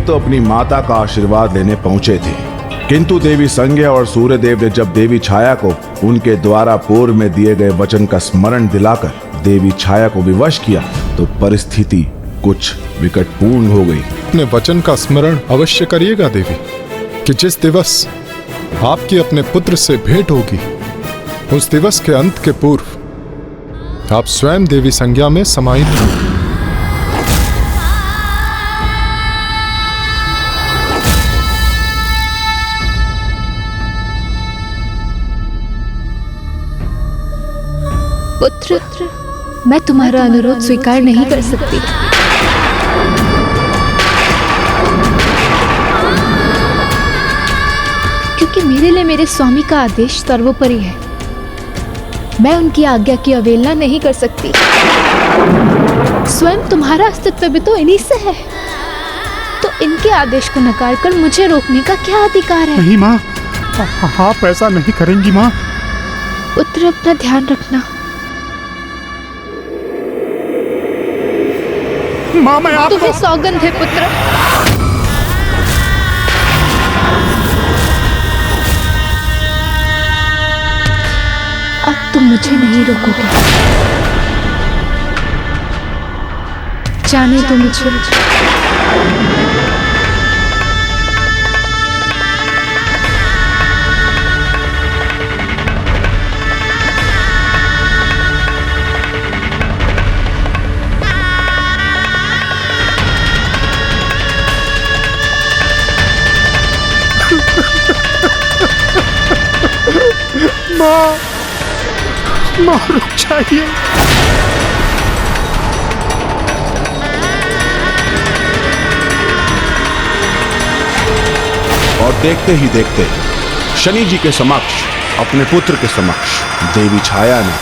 तो अपनी माता का आशीर्वाद लेने पहुंचे थे, किंतु देवी संज्ञा और सूर्यदेव ने जब देवी छाया को उनके द्वारा पूर्व में दिए गए वचन का स्मरण दिलाकर देवी छाया को विवश किया तो परिस्थिति कुछ विकटपूर्ण हो गई। अपने वचन का स्मरण अवश्य करिएगा देवी कि जिस दिवस आपकी अपने पुत्र से भेंट होगी उस दिवस के अंत के पूर्व आप स्वयं देवी संज्ञा में समाहित होंगे। पुत्र, मैं तुम्हारा अनुरोध स्वीकार नहीं कर सकती। क्योंकि मेरे लिए मेरे स्वामी का आदेश सर्वोपरि है। मैं उनकी आज्ञा की अवहेलना नहीं कर सकती। स्वयं तुम्हारा अस्तित्व भी तो इन्हीं से है, तो इनके आदेश को नकार कर मुझे रोकने का क्या अधिकार है? नहीं माँ, आप ऐसा नहीं करेंगी माँ। पुत्र, अपना ध्यान रखना। माँ, मैं आपको तुम्हें सौगंध है पुत्र। अब तुम मुझे नहीं रोकोगे। जाने दो मुझे। माँ रुक जाइए। और देखते ही देखते शनि जी के समक्ष, अपने पुत्र के समक्ष देवी छाया ने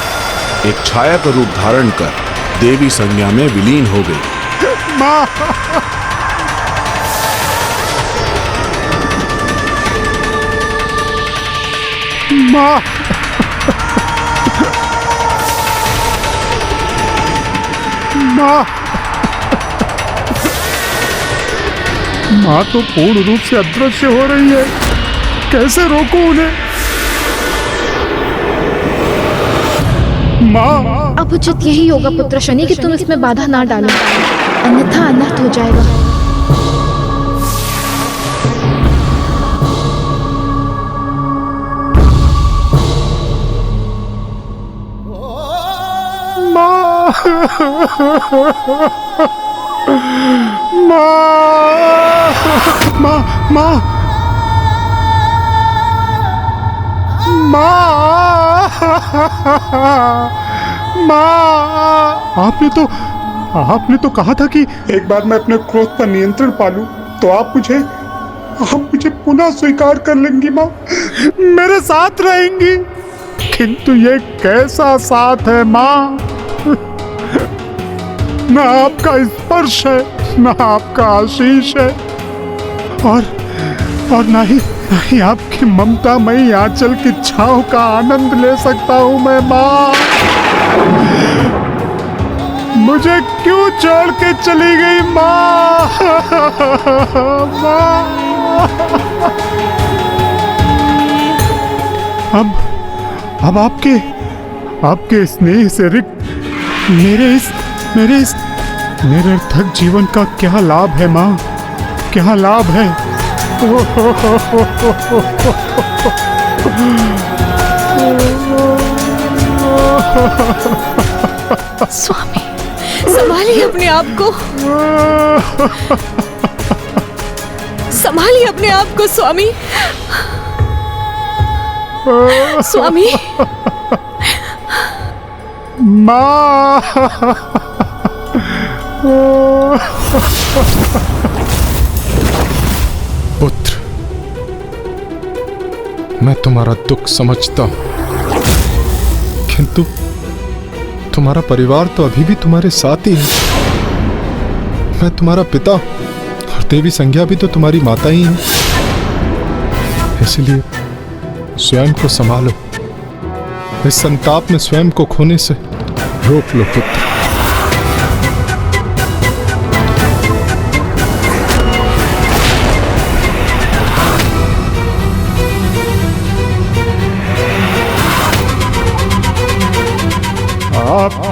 एक छाया का रूप धारण कर देवी संज्ञा में विलीन हो गई। माँ, माँ, माँ, माँ तो पूर्ण रूप से अदृश्य हो रही है। कैसे रोकूं उन्हें? माँ, अब उचित यही होगा पुत्र शनि कि तुम इसमें बाधा ना डालो, अन्यथा अनर्थ हो जाएगा। आपने तो कहा था कि एक बार मैं अपने क्रोध पर नियंत्रण पालूं तो आप मुझे पुनः स्वीकार कर लेंगी माँ, मेरे साथ रहेंगी। किंतु ये कैसा साथ है माँ? ना आपका स्पर्श है, ना आपका आशीष है, और ना ही आपकी ममतामयी आंचल की छांव का आनंद ले सकता हूँ मैं माँ। मुझे क्यों छोड़ के चली गई माँ? माँ, अब आपके स्नेह से रिक्त मेरे निरर्थक जीवन का क्या लाभ है माँ? क्या लाभ है? स्वामी, संभालिए अपने आप को। संभालिए अपने आप को स्वामी। स्वामी, माँ, पुत्र, मैं तुम्हारा दुख समझता हूं, किंतु तुम्हारा परिवार तो अभी भी तुम्हारे साथ ही है। मैं तुम्हारा पिता और देवी संज्ञा भी तो तुम्हारी माता ही है। इसलिए स्वयं को संभालो, इस संताप में स्वयं को खोने से रोक लो पुत्र।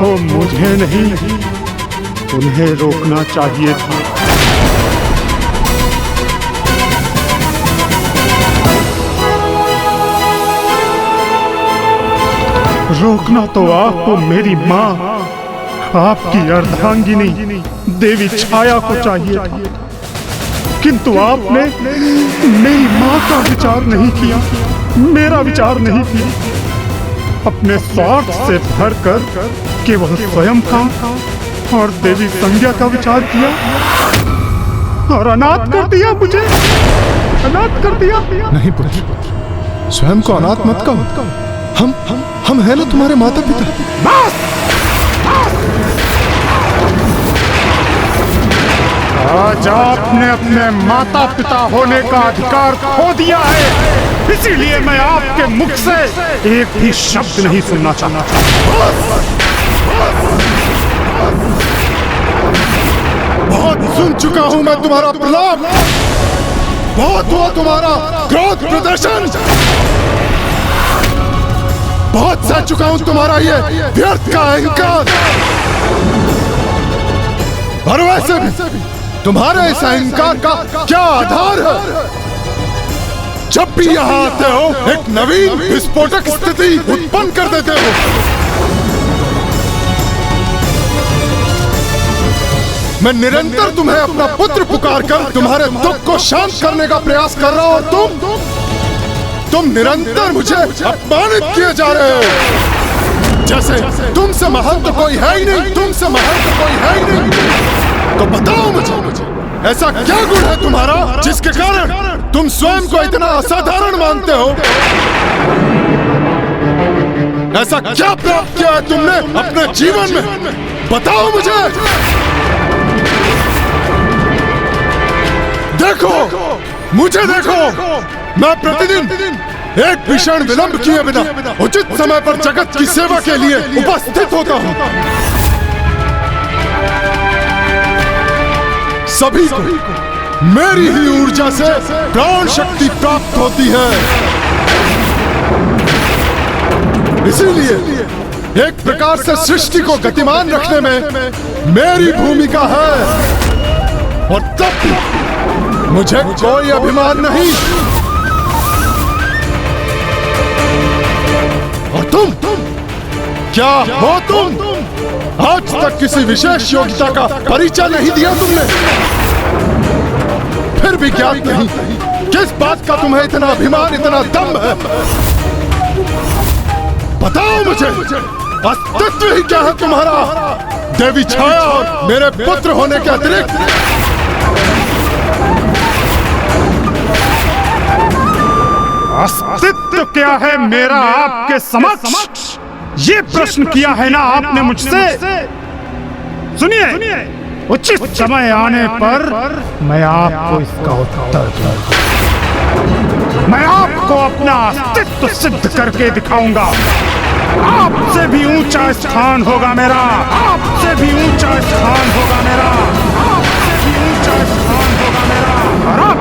तो मुझे नहीं, उन्हें रोकना चाहिए था। रोकना तो आपको मेरी माँ, आपकी अर्धांगिनी देवी छाया को चाहिए था, किंतु आपने मेरी माँ का विचार नहीं किया, मेरा विचार नहीं किया। अपने स्वार्थ से भरकर केवल स्वयं का और देवी संज्ञा का विचार किया और अनाथ कर दिया मुझे, अनाथ कर दिया। नहीं पुत्र, स्वयं को अनाथ मत कहो। हम हैं ना तुम्हारे माता पिता। बस! आज आपने अपने माता पिता होने का अधिकार खो दिया है, इसीलिए मैं आपके मुख से एक भी शब्द नहीं सुनना चाहता। बहुत सुन चुका हूं मैं तुम्हारा प्रलाप, बहुत हुआ तुम्हारा क्रोध प्रदर्शन, बहुत सह चुका हूं तुम्हारा ये व्यर्थ का अहंकार। और वैसे भी तुम्हारे इस अहंकार का क्या आधार है? जब भी यहां आते हो एक नवीन विस्फोटक स्थिति उत्पन्न कर देते हो। मैं निरंतर तुम्हें अपना पुत्र पुकार कर तुम्हारे दुख को शांत करने का प्रयास कर रहा हूं और तुम निरंतर मुझे अपमानित किए जा रहे हो। जैसे तुमसे महान तो कोई है ही नहीं, तुमसे महान तो कोई है ही नहीं। तो बताओ मुझे ऐसा क्या गुण है तुम्हारा जिसके कारण तुम स्वयं को इतना असाधारण मानते हो? ऐसा क्या प्राप्त किया है तुमने अपने जीवन में? बताओ मुझे। देखो, मुझे देखो, मैं प्रतिदिन एक भीषण विलंब किए बिना उचित समय पर जगत की सेवा के लिए उपस्थित होता हूं। सभी को मेरी ही ऊर्जा से प्राण शक्ति प्राप्त होती है। इसीलिए एक प्रकार से सृष्टि को गतिमान रखने में मेरी भूमिका है। और तब भी मुझे कोई अभिमान नहीं। और तुम क्या हो? तुम आज तक किसी विशेष योग्यता का परिचय नहीं दिया तुमने। फिर भी ज्ञात नहीं किस बात का तुम्हें इतना अभिमान, इतना दम्भ है। बताओ मुझे, अस्तित्व ही क्या है तुम्हारा? देवी छाया और मेरे पुत्र होने के अतिरिक्त अस्तित्व क्या है मेरा आपके समक्ष? ये प्रश्न किया है ना आपने मुझसे। सुनिए, उचित समय आने पर मैं आपको इसका उत्तर दूंगा। मैं आपको अपना अस्तित्व सिद्ध करके दिखाऊंगा। आपसे भी ऊंचा स्थान होगा मेरा, आपसे भी ऊंचा स्थान होगा मेरा, आपसे भी ऊंचा स्थान होगा मेरा। और आप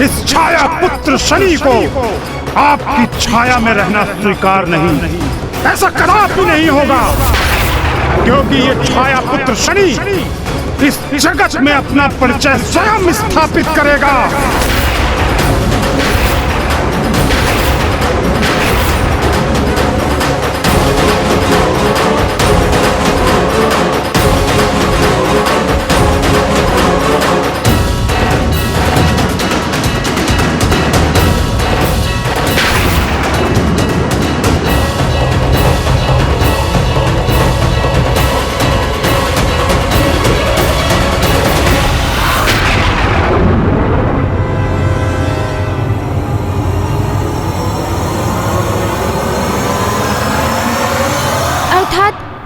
इस छाया पुत्र शनि को आपकी छाया में रहना स्वीकार नहीं, ऐसा कदापि नहीं होगा, क्योंकि ये छाया पुत्र शनि इस जगत में अपना परिचय स्वयं स्थापित करेगा।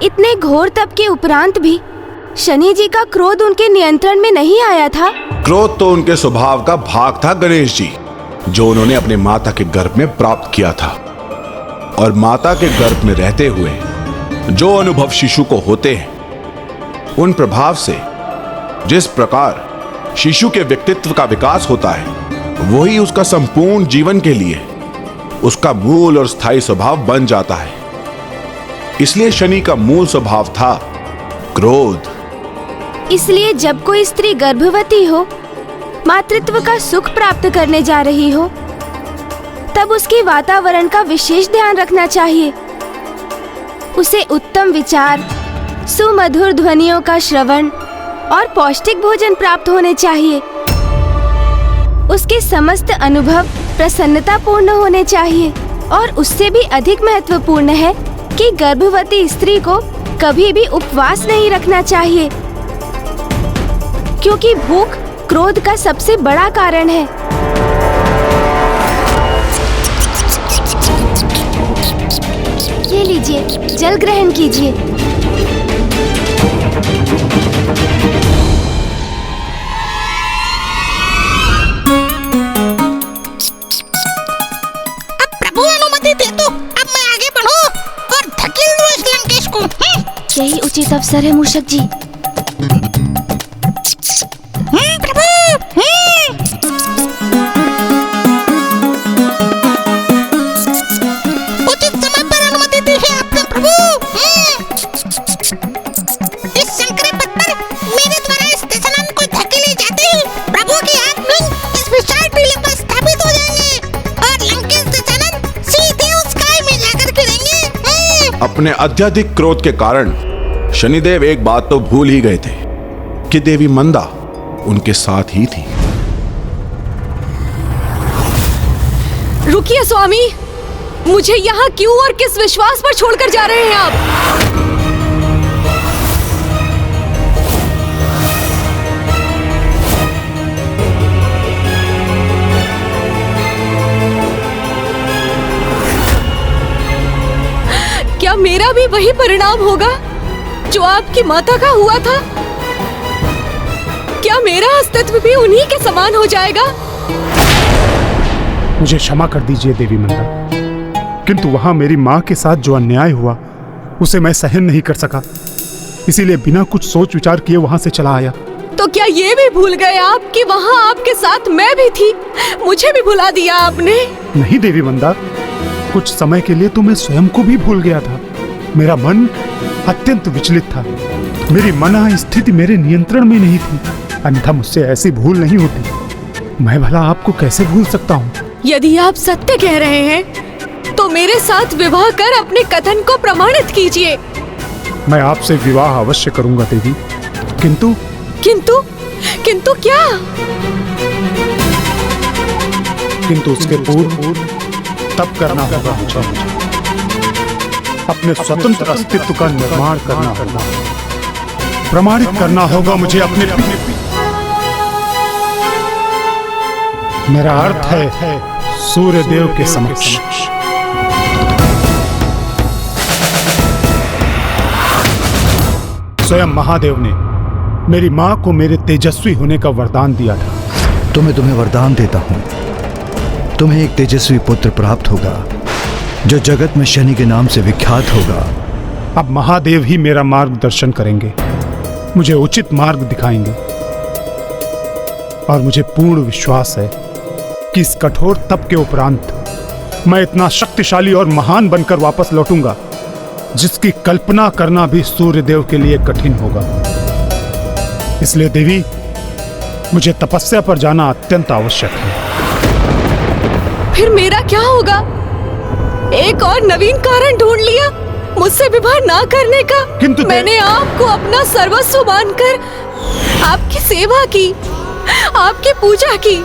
इतने घोर तप के उपरांत भी शनि जी का क्रोध उनके नियंत्रण में नहीं आया था। क्रोध तो उनके स्वभाव का भाग था गणेश जी, जो उन्होंने अपने माता के गर्भ में प्राप्त किया था। और माता के गर्भ में रहते हुए जो अनुभव शिशु को होते हैं, उन प्रभाव से जिस प्रकार शिशु के व्यक्तित्व का विकास होता है, वही उसका संपूर्ण जीवन के लिए उसका मूल और स्थायी स्वभाव बन जाता है। इसलिए शनि का मूल स्वभाव था क्रोध। इसलिए जब कोई स्त्री गर्भवती हो, मातृत्व का सुख प्राप्त करने जा रही हो, तब उसके वातावरण का विशेष ध्यान रखना चाहिए। उसे उत्तम विचार, सुमधुर ध्वनियों का श्रवण और पौष्टिक भोजन प्राप्त होने चाहिए। उसके समस्त अनुभव प्रसन्नतापूर्ण होने चाहिए। और उससे भी अधिक महत्वपूर्ण है कि गर्भवती स्त्री को कभी भी उपवास नहीं रखना चाहिए, क्योंकि भूख क्रोध का सबसे बड़ा कारण है। ये लीजिए, जल ग्रहण कीजिए। अब प्रभु अनुमति दे दो, अब मैं आगे बढ़ूं और धकेल दूं इस लंकेश को। यही उचित अवसर है मूषक जी। प्रभु। उचित समय पर अनुमति दी है आपने प्रभु। इस संकरे पथ पर मेरे द्वारा इस दशानन को धकेले जाते ही प्रभु के आत्मलिंग इस विशाल टीले पर स्थापित हो जाएंगे और लंकेश दशानन सीधे उस काय में जाकर गिरेंगे। अपने अत्यधिक क्रोध के कारण शनिदेव एक बात तो भूल ही गए थे कि देवी मंदा उनके साथ ही थी। रुकिए स्वामी, मुझे यहाँ क्यों और किस विश्वास पर छोड़कर जा रहे हैं आप? क्या मेरा भी वही परिणाम होगा जो आपकी माता का हुआ था? क्या मेरा अस्तित्व भी उन्हीं के समान हो जाएगा? मुझे क्षमा कर दीजिए देवी मंदा, किंतु वहां मेरी माँ के साथ जो अन्याय हुआ उसे मैं सहन नहीं कर सका, इसीलिए बिना कुछ सोच विचार किए वहां से चला आया। तो क्या ये भी भूल गए आप कि वहां आपके साथ मैं भी थी? मुझे भी भुला दिया आपने? नहीं देवी मंदा, कुछ समय के लिए तो मैं स्वयं को भी भूल गया था। मेरा मन अत्यंत विचलित था। मेरी मना स्थिति मेरे नियंत्रण में नहीं थी, अन्यथा मुझसे ऐसी भूल नहीं होती। मैं भला आपको कैसे भूल सकता हूँ? यदि आप सत्य कह रहे हैं तो मेरे साथ विवाह कर अपने कथन को प्रमाणित कीजिए। मैं आपसे विवाह अवश्य करूंगा देवी, किंतु किंतु किंतु क्या? किंतु उसके पूर्व तब करना होगा मुझे। अपने स्वतंत्र अस्तित्व का निर्माण करना होगा, प्रमाणित करना होगा मुझे अपने। मेरा अर्थ है सूर्य देव के समक्ष। स्वयं महादेव ने मेरी माँ को मेरे तेजस्वी होने का वरदान दिया था। तो मैं तुम्हें वरदान देता हूं, तुम्हें एक तेजस्वी पुत्र प्राप्त होगा जो जगत में शनि के नाम से विख्यात होगा। अब महादेव ही मेरा मार्गदर्शन करेंगे, मुझे उचित मार्ग दिखाएंगे। और मुझे पूर्ण विश्वास है कि इस कठोर तप के उपरांत मैं इतना शक्तिशाली और महान बनकर वापस लौटूंगा जिसकी कल्पना करना भी सूर्य देव के लिए कठिन होगा। इसलिए देवी, मुझे तपस्या पर जाना अत्यंत आवश्यक है। फिर मेरा क्या होगा? एक और नवीन कारण ढूंढ लिया मुझसे विवाह ना करने का। किंतु मैंने आपको अपना सर्वस्व मानकर आपकी सेवा की, आपकी पूजा की।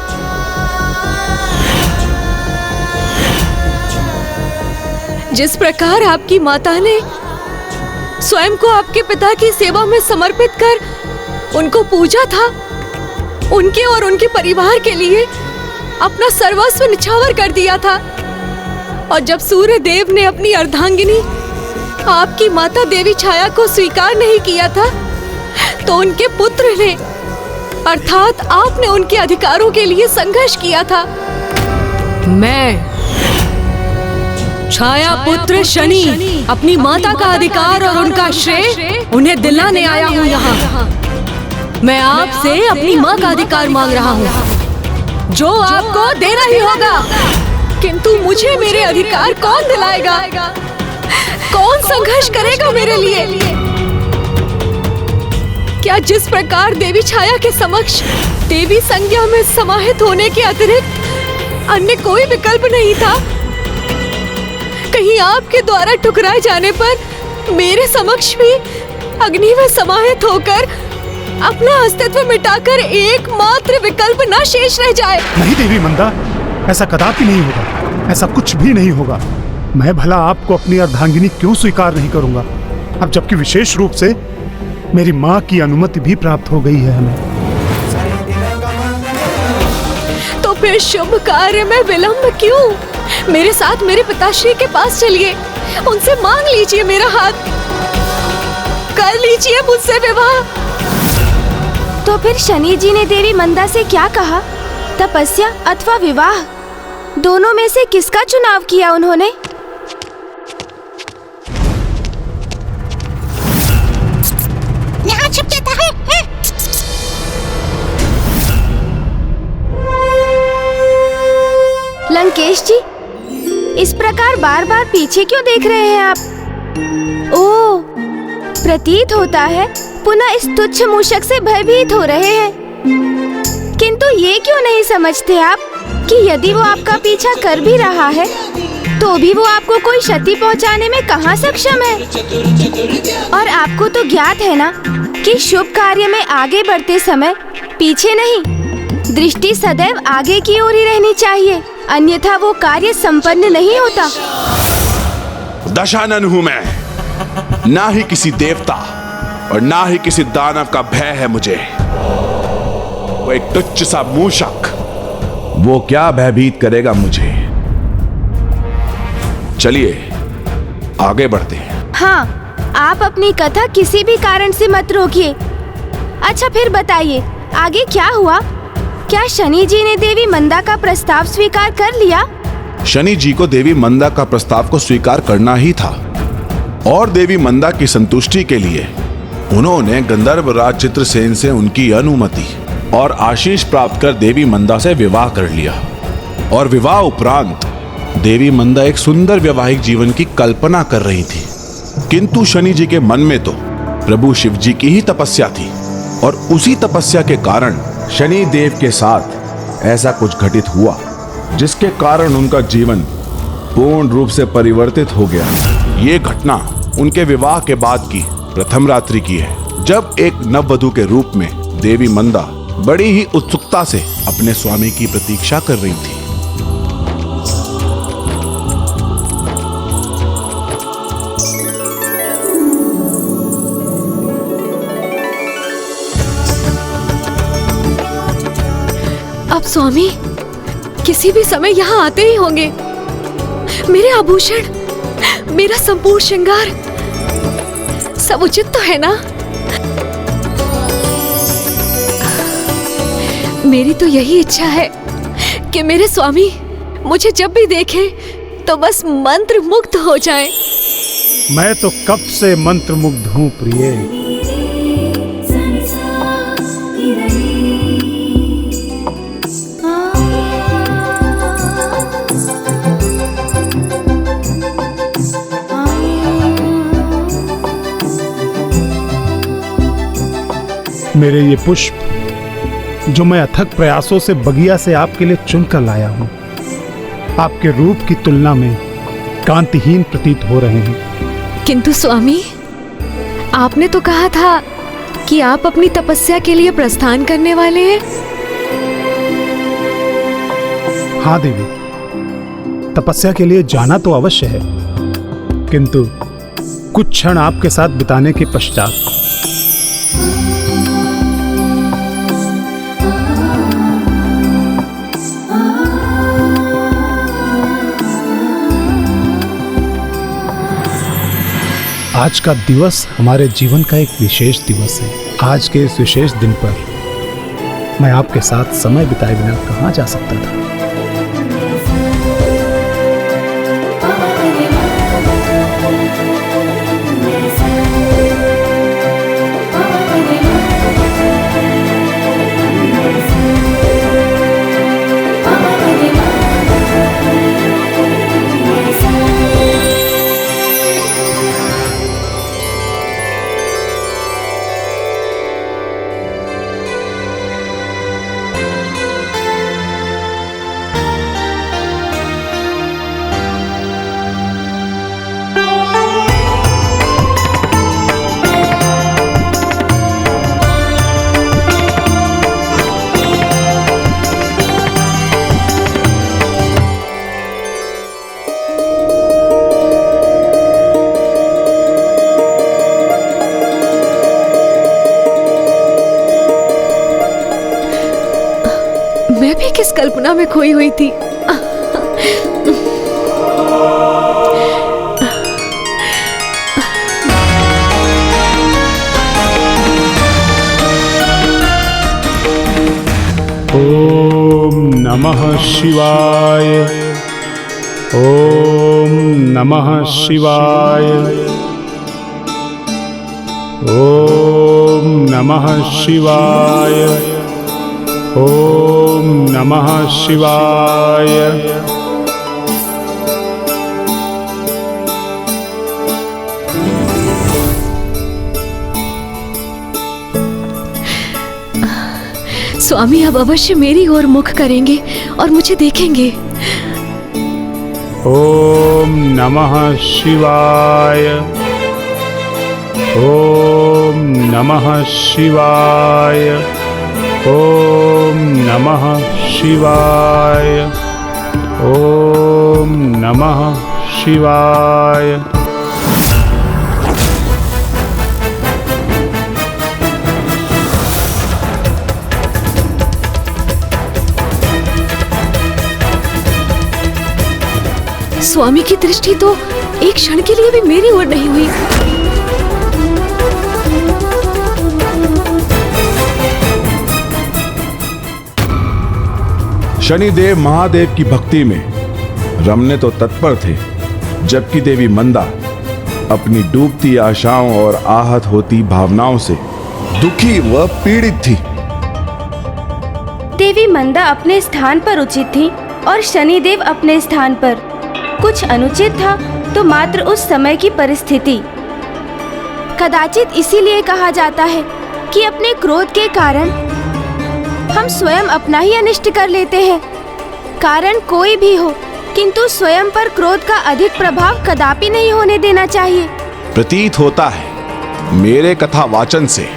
जिस प्रकार आपकी माता ने स्वयं को आपके पिता की सेवा में समर्पित कर उनको पूजा था, उनके और उनके परिवार के लिए अपना सर्वस्व निछावर कर दिया था। और जब सूर्य देव ने अपनी अर्धांगिनी आपकी माता देवी छाया को स्वीकार नहीं किया था, तो उनके पुत्र ने अर्थात आपने उनके अधिकारों के लिए संघर्ष किया था। मैं छाया पुत्र शनि अपनी माता का अधिकार और उनका श्रेय उन्हें दिलाने आया हूँ यहाँ। मैं आपसे अपनी माँ का अधिकार मांग रहा हूँ, जो आपको देना ही होगा। किंतु मुझे मेरे अधिकार कौन दिलाएगा? कौन संघर्ष करेगा मेरे लिए? क्या जिस प्रकार देवी छाया के समक्ष देवी संज्ञा में समाहित होने के अतिरिक्त अन्य कोई विकल्प नहीं था? कहीं आपके द्वारा ठुकराए जाने पर मेरे समक्ष भी अग्नि में समाहित होकर अपना अस्तित्व मिटाकर एकमात्र विकल्प न शेष रह जाए। नहीं देवी मंदा, ऐसा कदापि नहीं होगा, ऐसा कुछ भी नहीं होगा। मैं भला आपको अपनी अर्धांगिनी क्यों स्वीकार नहीं करूंगा, अब जबकि विशेष रूप से मेरी माँ की अनुमति भी प्राप्त हो गई है हमें। तो फिर शुभ कार्य में विलंब क्यों? मेरे साथ मेरे पिताश्री के पास चलिए, उनसे मांग लीजिए मेरा हाथ, कर लीजिए मुझसे विवाह। तो फिर शनि जी ने देवी मंदा से क्या कहा? तपस्या अथवा विवाह, दोनों में से किसका चुनाव किया उन्होंने? यहाँ छिप जाता है? लंकेश जी, इस प्रकार बार बार पीछे क्यों देख रहे हैं आप? ओह, प्रतीत होता है पुनः इस तुच्छ मूषक से भयभीत हो रहे हैं। किंतु ये क्यों नहीं समझते आप कि यदि वो आपका पीछा कर भी रहा है तो भी वो आपको कोई क्षति पहुंचाने में कहाँ सक्षम है? और आपको तो ज्ञात है ना कि शुभ कार्य में आगे बढ़ते समय पीछे नहीं, दृष्टि सदैव आगे की ओर ही रहनी चाहिए, अन्यथा वो कार्य संपन्न नहीं होता। दशानन हूं मैं, ना ही किसी देवता और ना ही किसी दानव का भय है मुझे। वो एक तुच्छ सा मूषक, वो क्या भयभीत करेगा मुझे? चलिए आगे बढ़ते हैं। हाँ, आप अपनी कथा किसी भी कारण से मत रोकिए। अच्छा फिर बताइए, आगे क्या हुआ? क्या शनि जी ने देवी मंदा का प्रस्ताव स्वीकार कर लिया? शनि जी को देवी मंदा का प्रस्ताव को स्वीकार करना ही था और देवी मंदा की संतुष्टि के लिए उन्होंने गंधर्व राज चित्रसेन से उनकी अनुमति और आशीष प्राप्त कर देवी मंदा से विवाह कर लिया। और विवाह उपरांत देवी मंदा एक सुंदर वैवाहिक जीवन की कल्पना कर रही थी, किंतु शनि जी के मन में तो प्रभु शिव जी की ही तपस्या थी और उसी तपस्या के कारण शनि देव के साथ ऐसा कुछ घटित हुआ जिसके कारण उनका जीवन पूर्ण रूप से परिवर्तित हो गया। ये घटना उनके विवाह के बाद की प्रथम रात्रि की है, जब एक नववधू के रूप में देवी मंदा बड़ी ही उत्सुकता से अपने स्वामी की प्रतीक्षा कर रही थी। अब स्वामी किसी भी समय यहाँ आते ही होंगे। मेरे आभूषण, मेरा संपूर्ण श्रृंगार सब उचित तो है ना? मेरी तो यही इच्छा है कि मेरे स्वामी मुझे जब भी देखें तो बस मंत्र मुग्ध हो जाएं। मैं तो कब से मंत्र मुग्ध हूँ प्रिय। मेरे ये पुष्प जो मैं अथक प्रयासों से बगिया से आपके लिए चुनकर लाया हूं, आपके रूप की तुलना में कांतिहीन प्रतीत हो रहे हैं। किंतु स्वामी, आपने तो कहा था कि आप अपनी तपस्या के लिए प्रस्थान करने वाले हैं। हाँ देवी, तपस्या के लिए जाना तो अवश्य है, किंतु कुछ क्षण आपके साथ बिताने के पश्चात आज का दिवस हमारे जीवन का एक विशेष दिवस है। आज के इस विशेष दिन पर मैं आपके साथ समय बिताए बिना कहाँ जा सकता था। मैं भी किस कल्पना में खोई हुई थी। ओम नमः शिवाय। ओम नमः शिवाय। ओम नमः शिवाय। ओम नमः शिवाय। स्वामी अब अवश्य मेरी ओर मुख करेंगे और मुझे देखेंगे। ओम नमः शिवाय। ओम नमः शिवाय। ओम नमः शिवाय। ओम नमः शिवाय। स्वामी की दृष्टि तो एक क्षण के लिए भी मेरी ओर नहीं हुई। शनिदेव महादेव की भक्ति में रमने तो तत्पर थे, जबकि देवी मंदा अपनी डूबती आशाओं और आहत होती भावनाओं से दुखी व पीड़ित थी। देवी मंदा अपने स्थान पर उचित थी और शनिदेव अपने स्थान पर। कुछ अनुचित था तो मात्र उस समय की परिस्थिति। कदाचित इसीलिए कहा जाता है कि अपने क्रोध के कारण हम स्वयं अपना ही अनिष्ट कर लेते हैं। कारण कोई भी हो, किंतु स्वयं पर क्रोध का अधिक प्रभाव कदापि नहीं होने देना चाहिए। प्रतीत होता है मेरे कथा वाचन से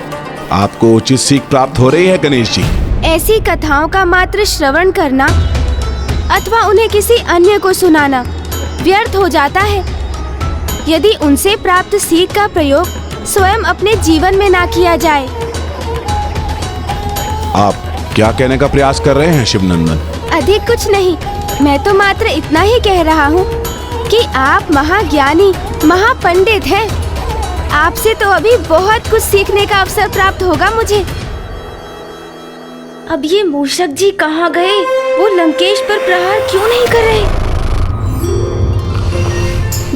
आपको उचित सीख प्राप्त हो रही है गणेश जी। ऐसी कथाओं का मात्र श्रवण करना अथवा उन्हें किसी अन्य को सुनाना व्यर्थ हो जाता है, यदि उनसे प्राप्त सीख का प्रयोग स्वयं अपने जीवन में ना किया जाए। आप क्या कहने का प्रयास कर रहे हैं शिवनंदन? अधिक कुछ नहीं, मैं तो मात्र इतना ही कह रहा हूँ कि आप महाज्ञानी महापंडित हैं। आपसे तो अभी बहुत कुछ सीखने का अवसर प्राप्त होगा मुझे। अब ये मूषक जी कहाँ गए? वो लंकेश पर प्रहार क्यों नहीं कर रहे?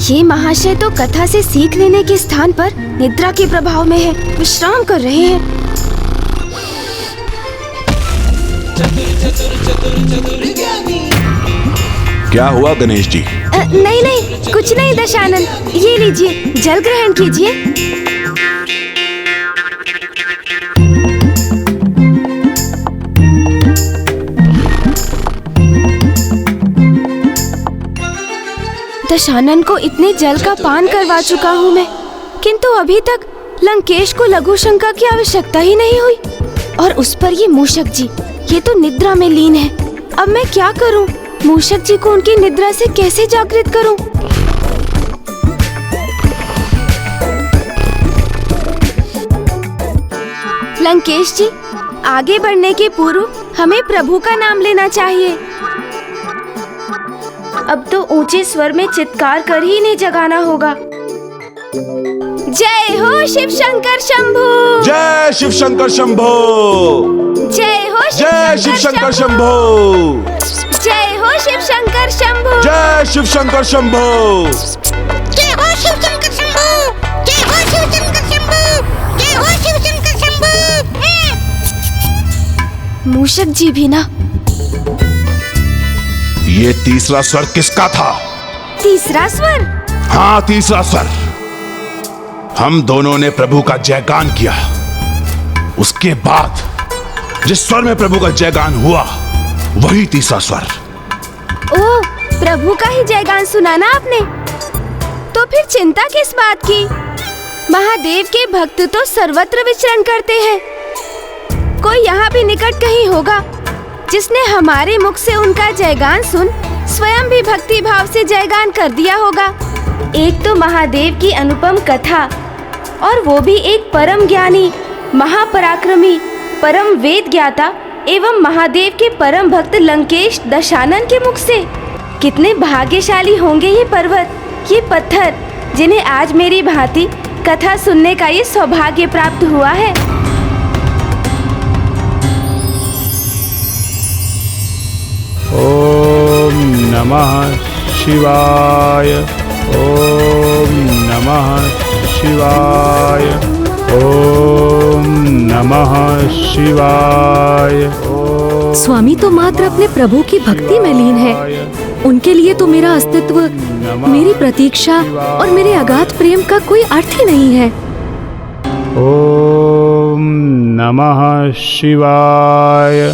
ये महाशय तो कथा से सीख लेने के स्थान पर निद्रा के प्रभाव में है, विश्राम कर रहे हैं। क्या हुआ गणेश जी? नहीं नहीं, कुछ नहीं दशानन, ये लीजिए, जल ग्रहण कीजिए। दशानन को इतने जल का पान करवा चुका हूँ मैं, किंतु अभी तक लंकेश को लघु शंका की आवश्यकता ही नहीं हुई। और उस पर ये मूषक जी, ये तो निद्रा में लीन है। अब मैं क्या करूँ? मूषक जी को उनकी निद्रा से कैसे जागृत करूँ? लंकेश जी, आगे बढ़ने के पूर्व हमें प्रभु का नाम लेना चाहिए। अब तो ऊंचे स्वर में चित्कार कर ही नहीं जगाना होगा। जय हो शिव शंकर शंभू। जय शिव शंकर शंभो। जय हो जय शिव शंकर शंभो। जय हो शिव शंकर शंभू। जय शिव शंकर शंभो। जय हो शिव शंकर शंभू। जय हो शिव शंकर शंभू। जय हो शिव शंकर शंभू। मूषक जी भी ना। ये तीसरा स्वर किसका था? तीसरा स्वर? हाँ, तीसरा स्वर। हम दोनों ने प्रभु का जयगान किया। उसके बाद जिस स्वर में प्रभु का जयगान हुआ, वही तीसरा स्वर। ओह, प्रभु का ही जयगान सुना ना आपने? तो फिर चिंता किस बात की? महादेव के भक्त तो सर्वत्र विचरण करते हैं। कोई यहाँ भी निकट कहीं होगा जिसने हमारे मुख से उनका जयगान सुन स्वयं भी भक्ति भाव से जयगान कर दिया होगा। एक तो महादेव की अनुपम कथा, और वो भी एक परम ज्ञानी, महापराक्रमी, परम वेद ज्ञाता एवं महादेव के परम भक्त लंकेश दशानन के मुख से। कितने भाग्यशाली होंगे ये पर्वत, ये पत्थर, जिन्हें आज मेरी भांति कथा सुनने का ये सौभाग्य प्राप्त हुआ है। ओम नमः शिवाय। ओम नमः शिवाय। ओम नमः शिवाय। स्वामी तो मात्र अपने प्रभु की भक्ति में लीन है। उनके लिए तो मेरा अस्तित्व, मेरी प्रतीक्षा और मेरे अगाध प्रेम का कोई अर्थ ही नहीं है। ओम नमः शिवाय।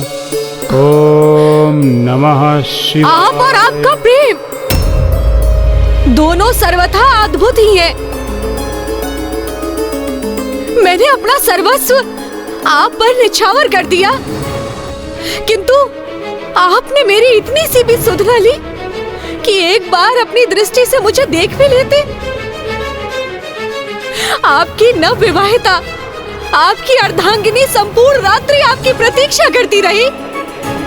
ओम नमः शिवाय। आप और आपका प्रेम दोनों सर्वथा अद्भुत ही है। मैंने अपना सर्वस्व आप पर निछावर कर दिया, किंतु आपने मेरी इतनी सी भी सुध न ली कि एक बार अपनी दृष्टि से मुझे देख भी लेते। आपकी नवविवाहिता, आपकी अर्धांगिनी संपूर्ण रात्रि आपकी प्रतीक्षा करती रही,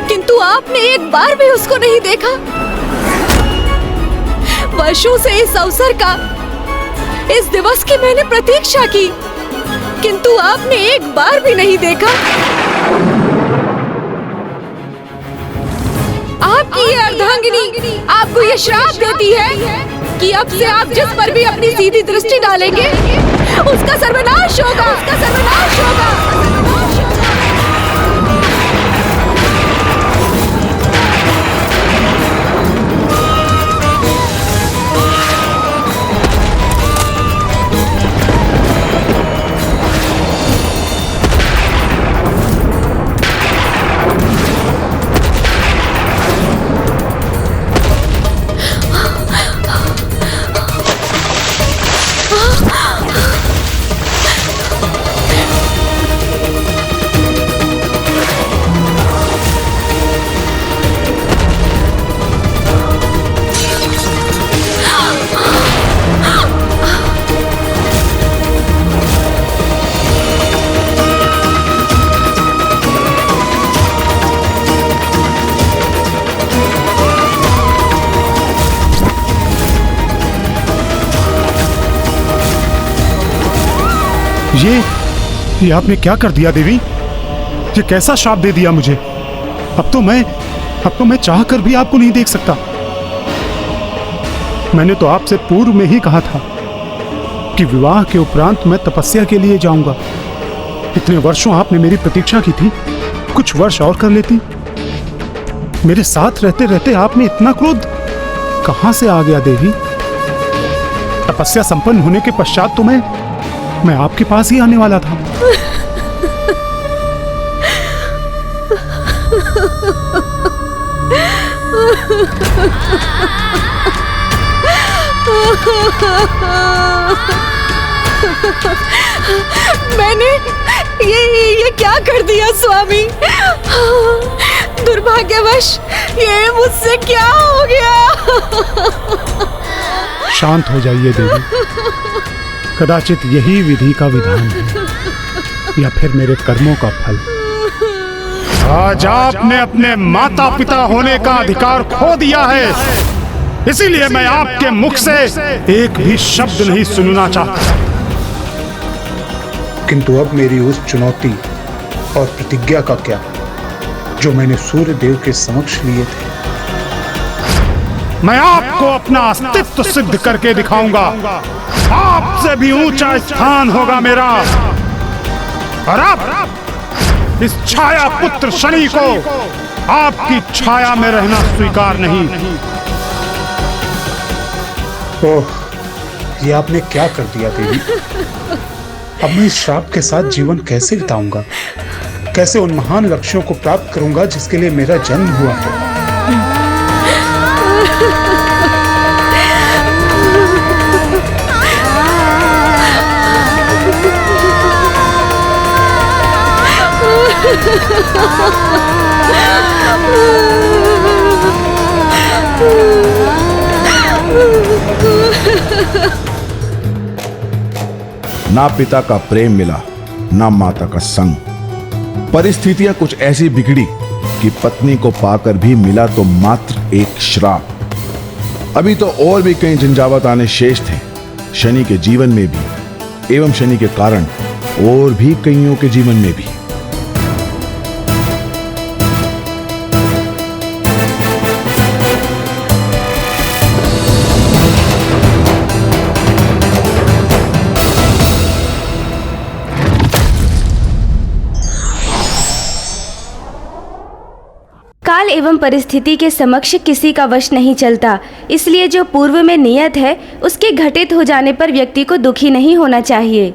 किंतु आपने एक बार भी उसको नहीं देखा। वर्षों से इस अवसर का, इस दिवस की मैंने प्रतीक्षा की, किंतु आपने एक बार भी नहीं देखा। आपकी ये अर्धांगिनी आपको ये श्राप देती है कि अब से आप जिस पर भी अपनी सीधी दृष्टि डालेंगे उसका सर्वनाश होगा, उसका सर्वनाश होगा। ये आपने क्या कर दिया देवी? ये कैसा श्राप दे दिया मुझे? अब तो मैं चाह कर भी आपको नहीं देख सकता। मैंने तो आपसे पूर्व में ही कहा था कि विवाह के उपरांत मैं तपस्या के लिए जाऊंगा। इतने वर्षों आपने मेरी प्रतीक्षा की थी, कुछ वर्ष और कर लेती। मेरे साथ रहते रहते आपने इतना क्रोध कहां से आ गया देवी? तपस्या संपन्न होने के पश्चात तो मैं आपके पास ही आने वाला था। मैंने ये क्या कर दिया स्वामी? दुर्भाग्यवश ये मुझसे क्या हो गया? शांत हो जाइए देवी। कदाचित यही विधि का विधान है या फिर मेरे कर्मों का फल। आज आपने अपने माता पिता होने का अधिकार खो दिया है, इसीलिए मैं आपके मुख से एक भी शब्द नहीं सुनना चाहता। किंतु अब मेरी उस चुनौती और प्रतिज्ञा का क्या जो मैंने सूर्य देव के समक्ष लिए थे? मैं आपको अपना अस्तित्व सिद्ध करके दिखाऊंगा। आपसे भी ऊंचा स्थान होगा मेरा। और अब इस छाया पुत्र शनि को आपकी छाया में रहना स्वीकार नहीं। ओह, ये आपने क्या कर दिया देवी? अब मैं इस श्राप के साथ जीवन कैसे बिताऊंगा? कैसे उन महान लक्ष्यों को प्राप्त करूंगा जिसके लिए मेरा जन्म हुआ है? ना पिता का प्रेम मिला, ना माता का संग। परिस्थितियां कुछ ऐसी बिगड़ी कि पत्नी को पाकर भी मिला तो मात्र एक श्राप। अभी तो और भी कई झंझावात आने शेष थे, शनि के जीवन में भी एवं शनि के कारण और भी कईयों के जीवन में भी। काल एवं परिस्थिति के समक्ष किसी का वश नहीं चलता, इसलिए जो पूर्व में नियत है उसके घटित हो जाने पर व्यक्ति को दुखी नहीं होना चाहिए।